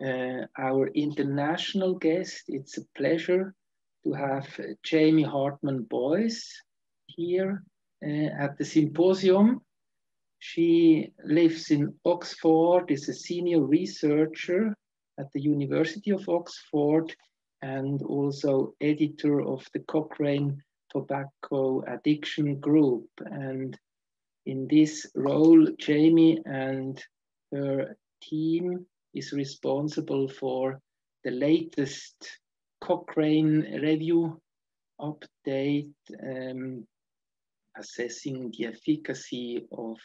our international guest. It's a pleasure to have Jamie Hartmann Boyce here at the symposium. She lives in Oxford, is a senior researcher at the University of Oxford, and also editor of the Cochrane Tobacco Addiction Group. And in this role, Jamie and her team is responsible for the latest Cochrane review update, assessing the efficacy of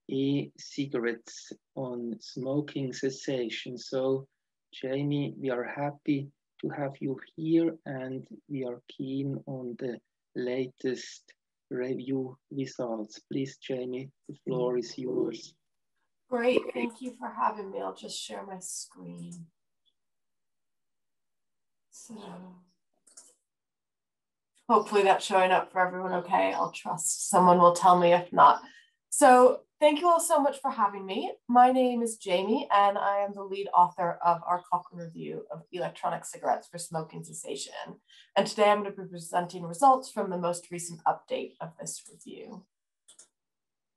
e-cigarettes on smoking cessation. So, Jamie, we are happy to have you here, and we are keen on the latest review results. Please, Jamie, the floor is yours. Great, thank you for having me. I'll just share my screen. So, hopefully that's showing up for everyone okay. I'll trust someone will tell me if not. So thank you all so much for having me. My name is Jamie, and I am the lead author of our Cochrane review of electronic cigarettes for smoking cessation. And today I'm going to be presenting results from the most recent update of this review.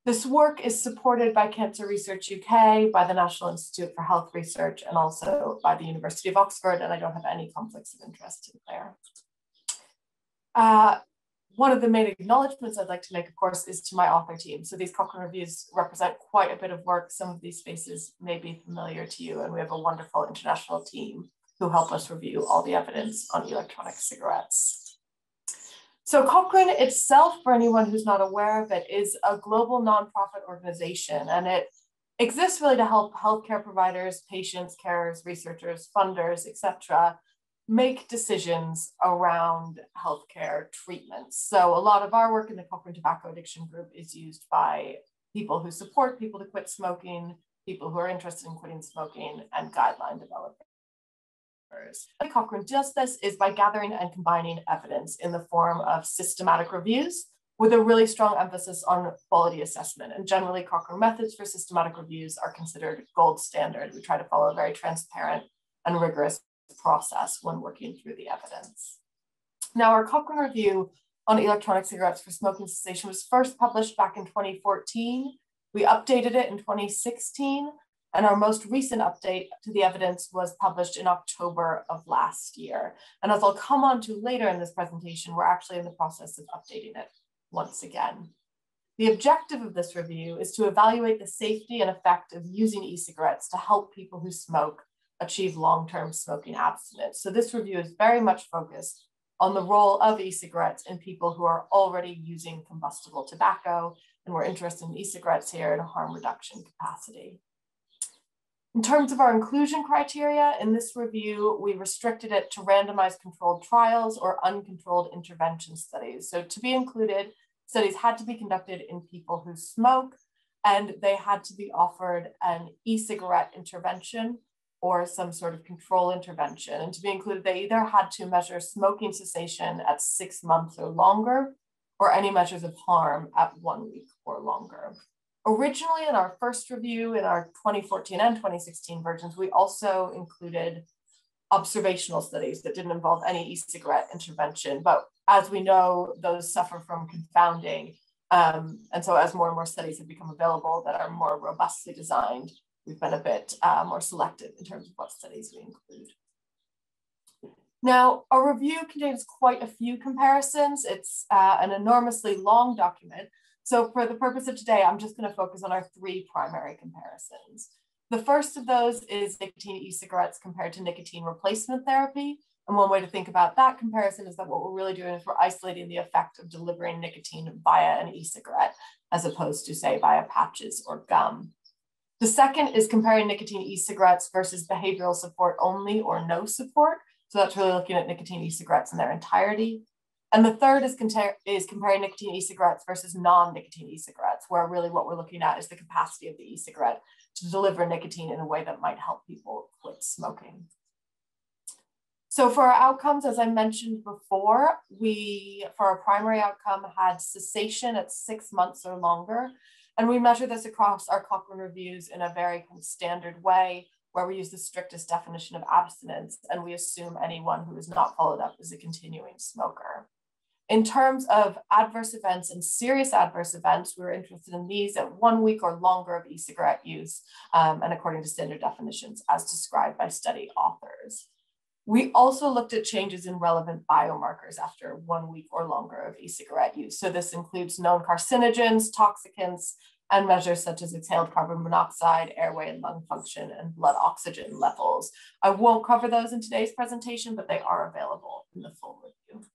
This work is supported by Cancer Research UK, by the National Institute for Health Research, and also by the University of Oxford, and I don't have any conflicts of interest to declare. One of the main acknowledgements I'd like to make, of course, is to my author team. So these Cochrane reviews represent quite a bit of work. Some of these faces may be familiar to you, and we have a wonderful international team who help us review all the evidence on electronic cigarettes. So Cochrane itself, for anyone who's not aware of it, is a global nonprofit organization, and it exists really to help healthcare providers, patients, carers, researchers, funders, etc., make decisions around healthcare treatments. So a lot of our work in the Cochrane Tobacco Addiction Group is used by people who support people to quit smoking, people who are interested in quitting smoking, and guideline developers. The way Cochrane does this is by gathering and combining evidence in the form of systematic reviews with a really strong emphasis on quality assessment. And generally, Cochrane methods for systematic reviews are considered gold standard. We try to follow a very transparent and rigorous process when working through the evidence. Now, our Cochrane review on electronic cigarettes for smoking cessation was first published back in 2014. We updated it in 2016, and our most recent update to the evidence was published in October of last year. And as I'll come on to later in this presentation, we're actually in the process of updating it once again. The objective of this review is to evaluate the safety and effect of using e-cigarettes to help people who smoke achieve long-term smoking abstinence. So this review is very much focused on the role of e-cigarettes in people who are already using combustible tobacco, and we're interested in e-cigarettes here in a harm reduction capacity. In terms of our inclusion criteria, in this review, we restricted it to randomized controlled trials or uncontrolled intervention studies. So to be included, studies had to be conducted in people who smoke, and they had to be offered an e-cigarette intervention or some sort of control intervention. And to be included, they either had to measure smoking cessation at 6 months or longer, or any measures of harm at 1 week or longer. Originally, in our first review, in our 2014 and 2016 versions, we also included observational studies that didn't involve any e-cigarette intervention. But as we know, those suffer from confounding. And so as more and more studies have become available that are more robustly designed, we've been a bit more selective in terms of what studies we include. Now, our review contains quite a few comparisons. It's an enormously long document. So for the purpose of today, I'm just going to focus on our 3 primary comparisons. The first of those is nicotine e-cigarettes compared to nicotine replacement therapy. And one way to think about that comparison is that what we're really doing is we're isolating the effect of delivering nicotine via an e-cigarette, as opposed to, say, via patches or gum. The second is comparing nicotine e-cigarettes versus behavioral support only or no support. So that's really looking at nicotine e-cigarettes in their entirety. And the third is comparing nicotine e-cigarettes versus non-nicotine e-cigarettes, where really what we're looking at is the capacity of the e-cigarette to deliver nicotine in a way that might help people quit smoking. So for our outcomes, as I mentioned before, for our primary outcome had cessation at 6 months or longer. And we measure this across our Cochrane reviews in a very kind of standard way. where we use the strictest definition of abstinence, and we assume anyone who is not followed up is a continuing smoker. In terms of adverse events and serious adverse events, we were interested in these at 1 week or longer of e-cigarette use, and according to standard definitions as described by study authors. We also looked at changes in relevant biomarkers after 1 week or longer of e-cigarette use. So this includes known carcinogens, toxicants, and measures such as exhaled carbon monoxide, airway and lung function, and blood oxygen levels. I won't cover those in today's presentation, but they are available in the full review.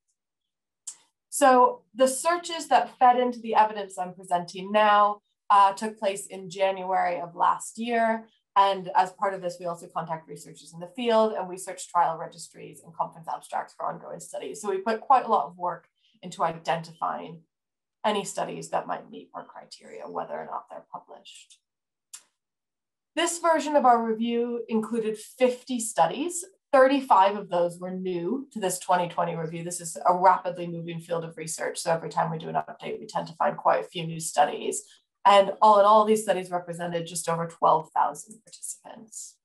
So the searches that fed into the evidence I'm presenting now took place in January of last year. And as part of this, we also contact researchers in the field, and we search trial registries and conference abstracts for ongoing studies. So we put quite a lot of work into identifying any studies that might meet our criteria, whether or not they're published. This version of our review included 50 studies. 35 of those were new to this 2020 review. This is a rapidly moving field of research. So every time we do an update, we tend to find quite a few new studies. And all in all, these studies represented just over 12,000 participants.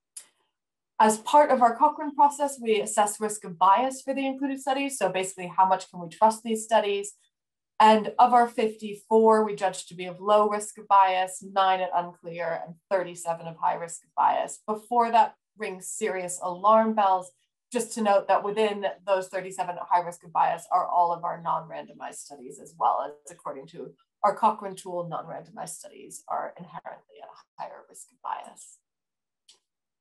As part of our Cochrane process, we assess risk of bias for the included studies. So basically, how much can we trust these studies? And of our 54, we judged to be of low risk of bias, 9 at unclear, and 37 of high risk of bias. Before that rings serious alarm bells, just to note that within those 37 at high risk of bias are all of our non-randomized studies, as well as according to our Cochrane tool, non-randomized studies are inherently at a higher risk of bias.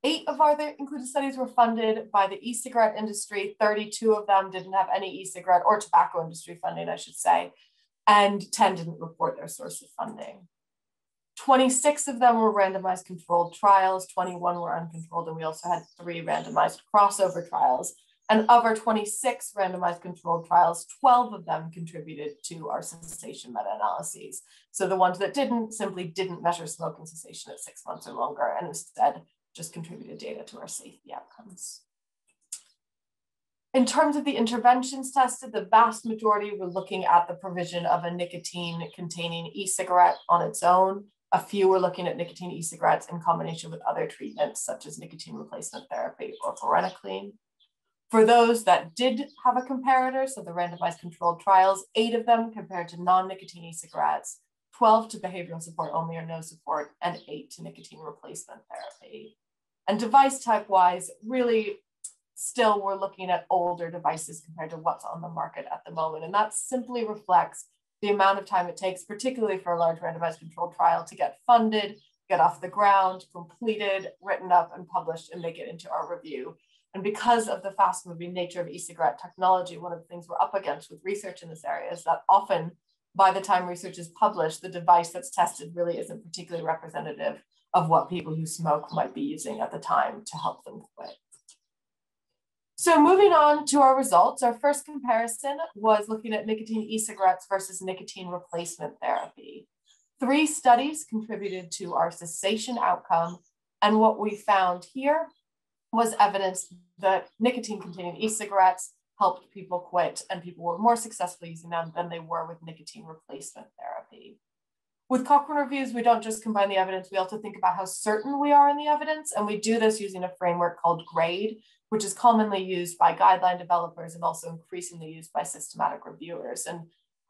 8 of our included studies were funded by the e-cigarette industry. 32 of them didn't have any e-cigarette or tobacco industry funding, I should say, and 10 didn't report their source of funding. 26 of them were randomized controlled trials, 21 were uncontrolled, and we also had 3 randomized crossover trials. And of our 26 randomized controlled trials, 12 of them contributed to our cessation meta-analyses. So the ones that didn't simply didn't measure smoking cessation at 6 months or longer, and instead just contributed data to our safety outcomes. In terms of the interventions tested, the vast majority were looking at the provision of a nicotine-containing e-cigarette on its own. A few were looking at nicotine e-cigarettes in combination with other treatments, such as nicotine replacement therapy or varenicline. For those that did have a comparator, so the randomized controlled trials, 8 of them compared to non-nicotine e-cigarettes, 12 to behavioral support only or no support, and 8 to nicotine replacement therapy. And device type-wise, really still we're looking at older devices compared to what's on the market at the moment. And that simply reflects the amount of time it takes, particularly for a large randomized controlled trial, to get funded, get off the ground, completed, written up, and published, and make it into our review. And because of the fast-moving nature of e-cigarette technology, one of the things we're up against with research in this area is that often, by the time research is published, the device that's tested really isn't particularly representative of what people who smoke might be using at the time to help them quit. So moving on to our results, our first comparison was looking at nicotine e-cigarettes versus nicotine replacement therapy. 3 studies contributed to our cessation outcome, and what we found here was evidence that nicotine-containing e-cigarettes helped people quit, and people were more successfully using them than they were with nicotine replacement therapy. With Cochrane reviews, we don't just combine the evidence, we also think about how certain we are in the evidence, and we do this using a framework called GRADE, which is commonly used by guideline developers and also increasingly used by systematic reviewers. And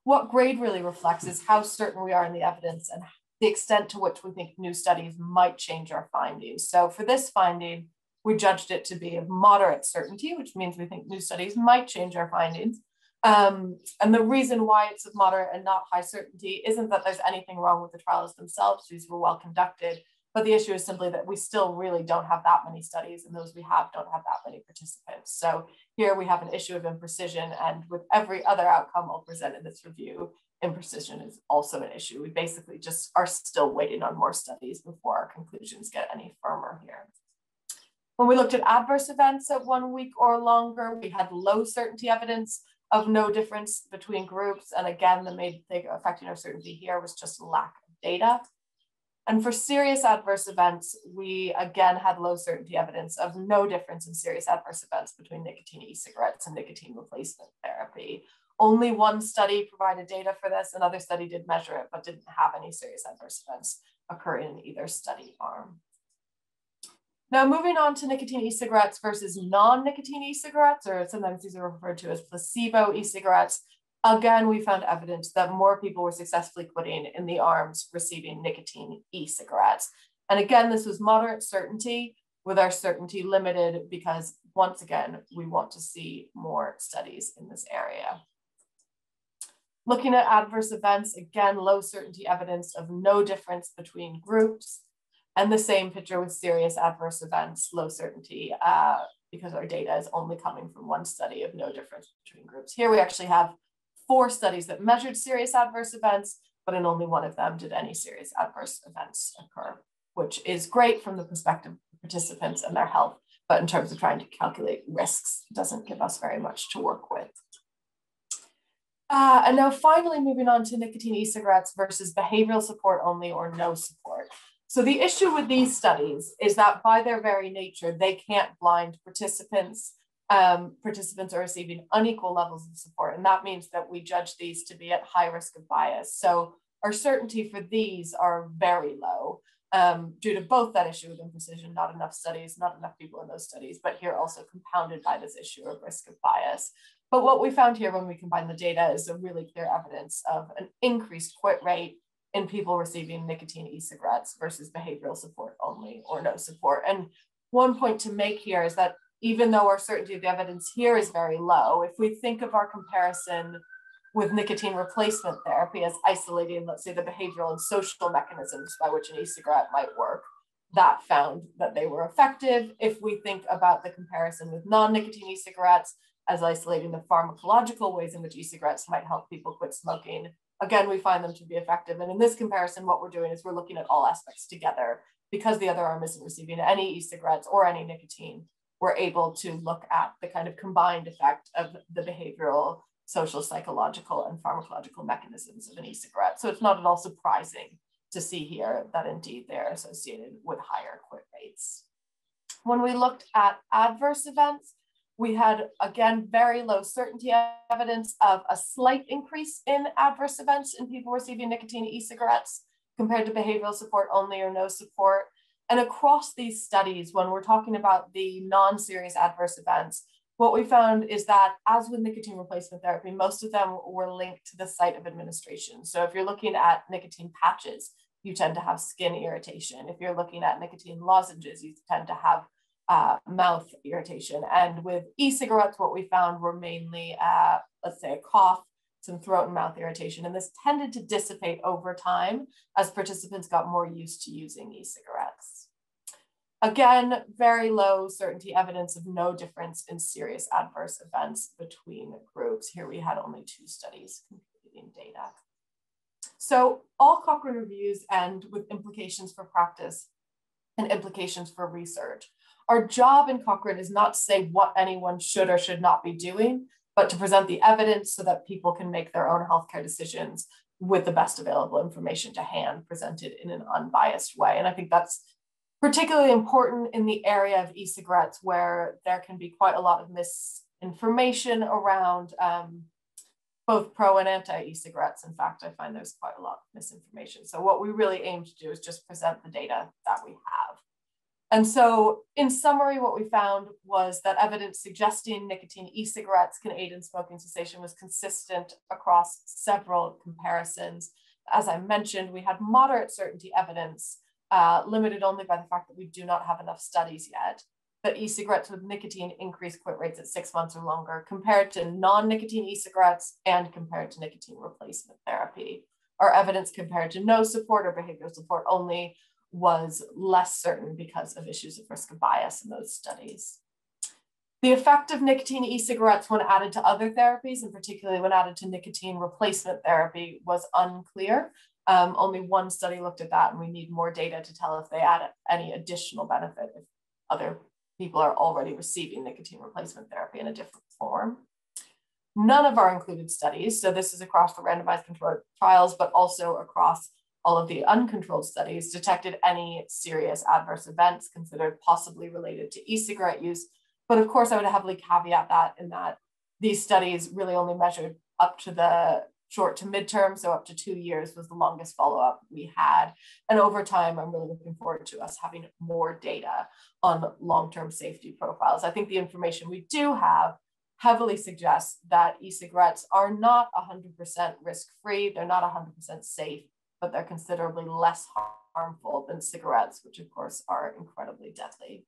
what GRADE really reflects is how certain we are in the evidence and the extent to which we think new studies might change our findings. So for this finding, we judged it to be of moderate certainty, which means we think new studies might change our findings. And the reason why it's of moderate and not high certainty isn't that there's anything wrong with the trials themselves. These were well conducted, but the issue is simply that we still really don't have that many studies, and those we have don't have that many participants. So here we have an issue of imprecision, and with every other outcome I'll present in this review, imprecision is also an issue. We basically just are still waiting on more studies before our conclusions get any firmer here. When we looked at adverse events at 1 week or longer, we had low certainty evidence of no difference between groups. And again, the main thing affecting our certainty here was just lack of data. And for serious adverse events, we again had low certainty evidence of no difference in serious adverse events between nicotine e-cigarettes and nicotine replacement therapy. Only 1 study provided data for this. Another study did measure it, but didn't have any serious adverse events occurring in either study arm. Now, moving on to nicotine e-cigarettes versus non-nicotine e-cigarettes, or sometimes these are referred to as placebo e-cigarettes. Again, we found evidence that more people were successfully quitting in the arms receiving nicotine e-cigarettes. And again, this was moderate certainty, with our certainty limited because, once again, we want to see more studies in this area. Looking at adverse events, again, low certainty evidence of no difference between groups. And the same picture with serious adverse events, low certainty, because our data is only coming from one study of no difference between groups. Here we actually have 4 studies that measured serious adverse events, but in only one of them did any serious adverse events occur, which is great from the perspective of participants and their health, but in terms of trying to calculate risks, it doesn't give us very much to work with. And now finally moving on to nicotine e-cigarettes versus behavioral support only or no support. So the issue with these studies is that by their very nature, they can't blind participants. Participants are receiving unequal levels of support, and that means that we judge these to be at high risk of bias. So our certainty for these are very low due to both that issue with imprecision, not enough studies, not enough people in those studies, but here also compounded by this issue of risk of bias. But what we found here when we combine the data is a really clear evidence of an increased quit rate in people receiving nicotine e-cigarettes versus behavioral support only or no support. And one point to make here is that even though our certainty of the evidence here is very low, if we think of our comparison with nicotine replacement therapy as isolating, let's say, the behavioral and social mechanisms by which an e-cigarette might work, that found that they were effective. If we think about the comparison with non-nicotine e-cigarettes as isolating the pharmacological ways in which e-cigarettes might help people quit smoking, again, we find them to be effective. And in this comparison, what we're doing is we're looking at all aspects together. Because the other arm isn't receiving any e-cigarettes or any nicotine, we're able to look at the kind of combined effect of the behavioral, social, psychological, and pharmacological mechanisms of an e-cigarette. So it's not at all surprising to see here that indeed they're associated with higher quit rates. When we looked at adverse events, we had, again, very low certainty evidence of a slight increase in adverse events in people receiving nicotine e-cigarettes compared to behavioral support only or no support. And across these studies, when we're talking about the non-serious adverse events, what we found is that, as with nicotine replacement therapy, most of them were linked to the site of administration. So if you're looking at nicotine patches, you tend to have skin irritation. If you're looking at nicotine lozenges, you tend to have mouth irritation. And with e-cigarettes, what we found were mainly, let's say, a cough, some throat and mouth irritation. And this tended to dissipate over time as participants got more used to using e-cigarettes. Again, very low certainty evidence of no difference in serious adverse events between groups. Here we had only 2 studies contributing data. So all Cochrane reviews end with implications for practice and implications for research. Our job in Cochrane is not to say what anyone should or should not be doing, but to present the evidence so that people can make their own healthcare decisions with the best available information to hand, presented in an unbiased way. And I think that's particularly important in the area of e-cigarettes, where there can be quite a lot of misinformation around both pro and anti e-cigarettes. In fact, I find there's quite a lot of misinformation. So what we really aim to do is just present the data that we have. And so in summary, what we found was that evidence suggesting nicotine e-cigarettes can aid in smoking cessation was consistent across several comparisons. As I mentioned, we had moderate certainty evidence, limited only by the fact that we do not have enough studies yet, that e-cigarettes with nicotine increase quit rates at 6 months or longer compared to non-nicotine e-cigarettes and compared to nicotine replacement therapy. Our evidence compared to no support or behavioral support only was less certain because of issues of risk of bias in those studies. The effect of nicotine e-cigarettes when added to other therapies, and particularly when added to nicotine replacement therapy, was unclear. Only 1 study looked at that, and we need more data to tell if they add any additional benefit if other people are already receiving nicotine replacement therapy in a different form. None of our included studies, so this is across the randomized controlled trials, but also across all of the uncontrolled studies, detected any serious adverse events considered possibly related to e-cigarette use. But of course, I would heavily caveat that in that these studies really only measured up to the short to midterm, so up to 2 years was the longest follow-up we had. And over time, I'm really looking forward to us having more data on long-term safety profiles. I think the information we do have heavily suggests that e-cigarettes are not 100% risk-free, they're not 100% safe, but they're considerably less harmful than cigarettes, which of course are incredibly deadly.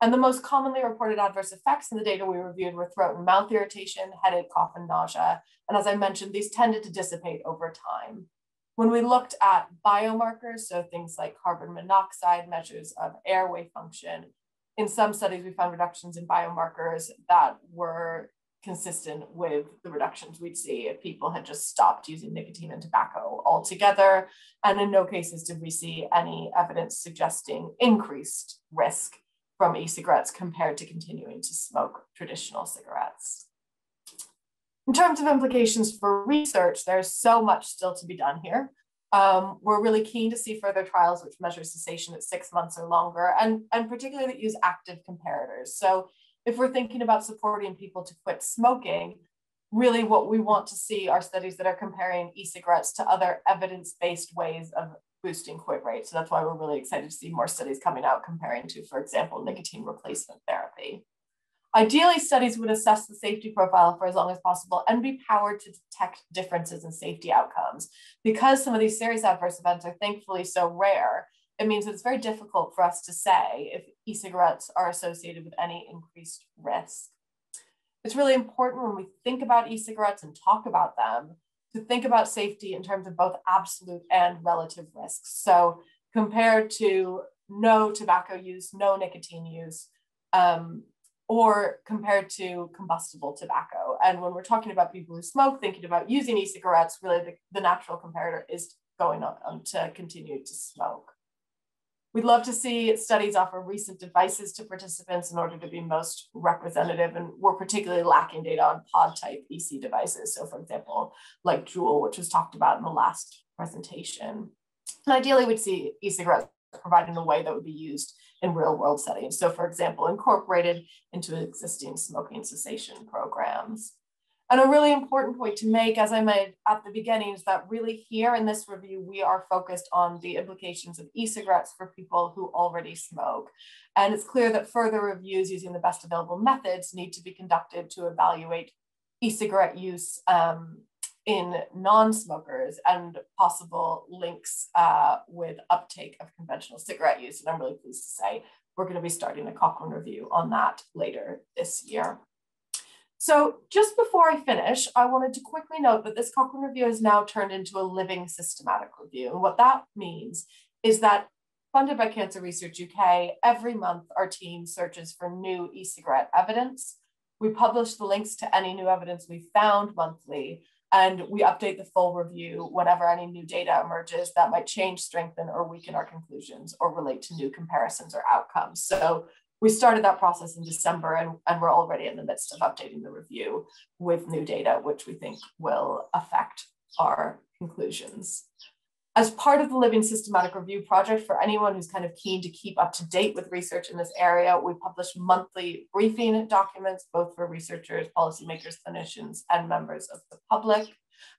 And the most commonly reported adverse effects in the data we reviewed were throat and mouth irritation, headache, cough, and nausea. And as I mentioned, these tended to dissipate over time. When we looked at biomarkers, so things like carbon monoxide, measures of airway function, in some studies we found reductions in biomarkers that were consistent with the reductions we'd see if people had just stopped using nicotine and tobacco altogether. And in no cases did we see any evidence suggesting increased risk from e-cigarettes compared to continuing to smoke traditional cigarettes. In terms of implications for research, there's so much still to be done here. We're really keen to see further trials which measure cessation at 6 months or longer, and particularly that use active comparators. So if we're thinking about supporting people to quit smoking, really what we want to see are studies that are comparing e-cigarettes to other evidence-based ways of boosting quit rates. So that's why we're really excited to see more studies coming out comparing to, for example, nicotine replacement therapy. Ideally, studies would assess the safety profile for as long as possible and be powered to detect differences in safety outcomes. Because some of these serious adverse events are thankfully so rare, it means that it's very difficult for us to say if e-cigarettes are associated with any increased risk. It's really important when we think about e-cigarettes and talk about them to think about safety in terms of both absolute and relative risks. So compared to no tobacco use, no nicotine use, or compared to combustible tobacco. And when we're talking about people who smoke, thinking about using e-cigarettes, really the natural comparator is going on to continue to smoke. We'd love to see studies offer recent devices to participants in order to be most representative, and we're particularly lacking data on pod-type EC devices. So for example, like Juul, which was talked about in the last presentation. And ideally, we'd see e-cigarettes provided in a way that would be used in real-world settings. So for example, incorporated into existing smoking cessation programs. And a really important point to make, as I made at the beginning, is that really here in this review, we are focused on the implications of e-cigarettes for people who already smoke. And it's clear that further reviews using the best available methods need to be conducted to evaluate e-cigarette use in non-smokers and possible links with uptake of conventional cigarette use. And I'm really pleased to say we're going to be starting a Cochrane review on that later this year. So just before I finish, I wanted to quickly note that this Cochrane review has now turned into a living systematic review. And what that means is that, funded by Cancer Research UK, every month our team searches for new e-cigarette evidence. We publish the links to any new evidence we found monthly, and we update the full review whenever any new data emerges that might change, strengthen, or weaken our conclusions or relate to new comparisons or outcomes. So we started that process in December, and we're already in the midst of updating the review with new data, which we think will affect our conclusions. As part of the Living Systematic Review project, for anyone who's kind of keen to keep up to date with research in this area, we publish monthly briefing documents, both for researchers, policymakers, clinicians, and members of the public.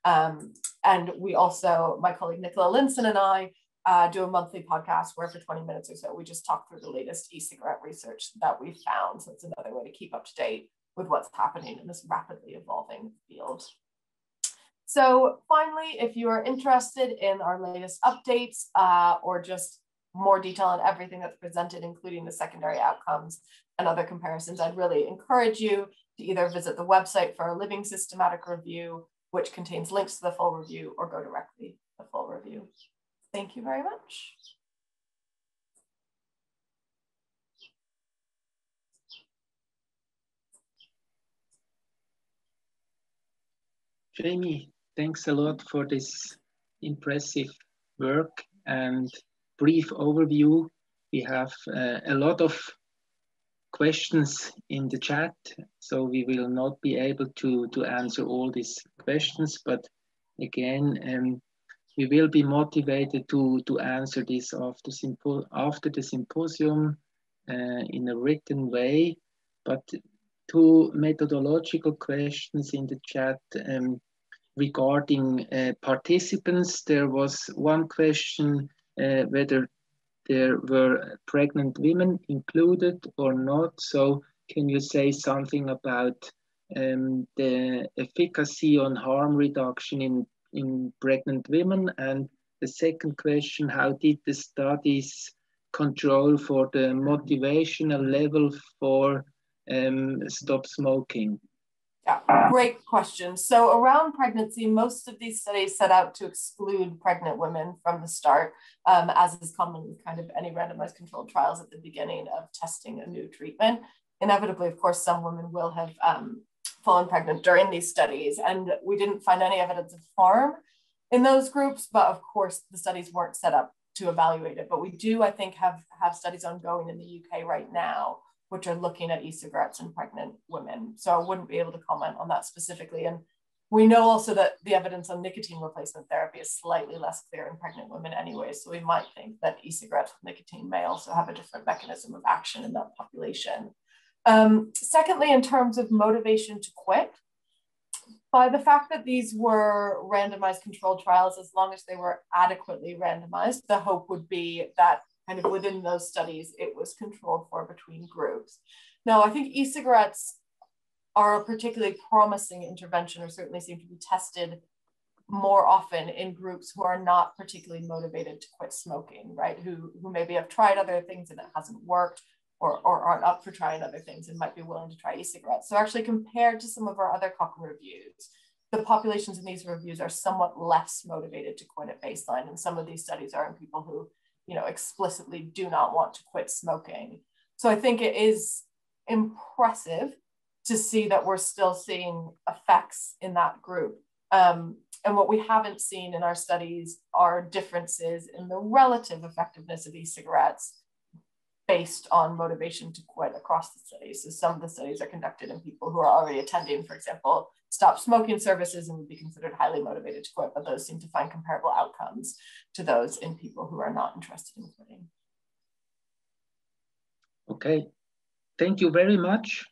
And we also, my colleague Nicola Linson and I, do a monthly podcast where for 20 minutes or so, we just talk through the latest e-cigarette research that we've found. So it's another way to keep up to date with what's happening in this rapidly evolving field. So finally, if you are interested in our latest updates or just more detail on everything that's presented, including the secondary outcomes and other comparisons, I'd really encourage you to either visit the website for our Living Systematic Review, which contains links to the full review, or go directly to the full review. Thank you very much. Jamie, thanks a lot for this impressive work and brief overview. We have a lot of questions in the chat, so we will not be able to answer all these questions, but again, we will be motivated to answer this after the symposium in a written way. But two methodological questions in the chat. regarding participants, there was one question whether there were pregnant women included or not. So can you say something about the efficacy on harm reduction in pregnant women? And the second question, how did the studies control for the motivational level for stop smoking? Yeah, great question. So around pregnancy, most of these studies set out to exclude pregnant women from the start, as is common with kind of any randomized controlled trials at the beginning of testing a new treatment. Inevitably, of course, some women will have fallen pregnant during these studies, and we didn't find any evidence of harm in those groups, but of course, the studies weren't set up to evaluate it. But we do, I think, have studies ongoing in the UK right now, which are looking at e-cigarettes in pregnant women. So I wouldn't be able to comment on that specifically. And we know also that the evidence on nicotine replacement therapy is slightly less clear in pregnant women anyway. So we might think that e-cigarettes with nicotine may also have a different mechanism of action in that population. Secondly, in terms of motivation to quit, by the fact that these were randomized controlled trials, as long as they were adequately randomized, the hope would be that kind of within those studies, it was controlled for between groups. Now, I think e-cigarettes are a particularly promising intervention, or certainly seem to be tested more often in groups who are not particularly motivated to quit smoking, right? Who maybe have tried other things and it hasn't worked, or aren't up for trying other things and might be willing to try e-cigarettes. So actually, compared to some of our other Cochrane reviews, the populations in these reviews are somewhat less motivated to quit at baseline. And some of these studies are in people who, you know, explicitly do not want to quit smoking. So I think it is impressive to see that we're still seeing effects in that group. And what we haven't seen in our studies are differences in the relative effectiveness of e-cigarettes based on motivation to quit across the studies. So some of the studies are conducted in people who are already attending, for example, stop smoking services and would be considered highly motivated to quit, but those seem to find comparable outcomes to those in people who are not interested in quitting. Okay, thank you very much.